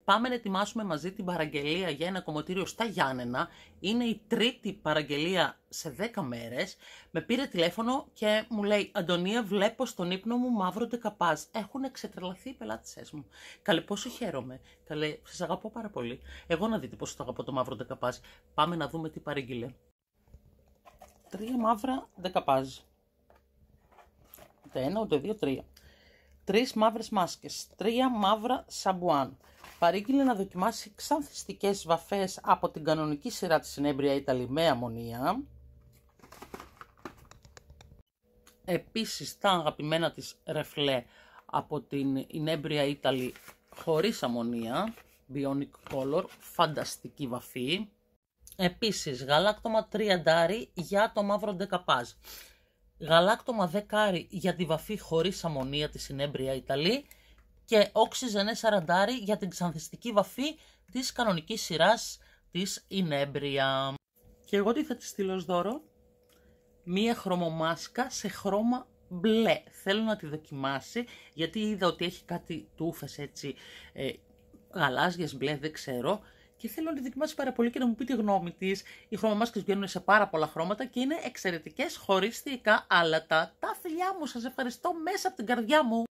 πάμε να ετοιμάσουμε μαζί την παραγγελία για ένα κομμωτήριο στα Γιάννενα. Είναι η τρίτη παραγγελία σε 10 μέρες. Με πήρε τηλέφωνο και μου λέει: Αντωνία, βλέπω στον ύπνο μου μαύρο ντεκαπάζ. Έχουν εξετρελαθεί οι πελάτησές μου. Καλέ, πόσο χαίρομαι. Καλέ, σας αγαπώ πάρα πολύ. Εγώ να δείτε πόσο το αγαπώ το μαύρο ντεκαπάζ. Πάμε να δούμε τι παρήγγειλε. 3 μαύρα ντεκαπάζ. Ούτε ένα, ούτε δύο, 3. 3 μαύρες μάσκες, 3 μαύρα σαμπουάν. Παρήγγειλε να δοκιμάσει ξανθιστικές βαφές από την κανονική σειρά της Inebria Italy με αμμονία. Επίσης τα αγαπημένα της ρεφλέ από την Inebria Italy χωρίς αμμονία, Bionic Color, φανταστική βαφή. Επίσης γαλάκτομα 30 για το μαύρο ντεκαπάζ. Γαλάκτομα 10 για τη βαφή χωρίς αμμονία της Inebria Italy και όξιζενέ 40 για την ξανθιστική βαφή της κανονικής σειράς της Inebria. Και εγώ τι θα της στείλω ως δώρο? Μία χρωμομάσκα σε χρώμα μπλε. Θέλω να τη δοκιμάσει γιατί είδα ότι έχει κάτι τούφες έτσι, γαλάζιες μπλε, δεν ξέρω. Και θέλω να τη δοκιμάσει πάρα πολύ και να μου πει τη γνώμη της. Οι χρωμομάσκες βγαίνουν σε πάρα πολλά χρώματα και είναι εξαιρετικές χωρίς θηλυκά άλατα. Τα φιλιά μου, σας ευχαριστώ μέσα από την καρδιά μου.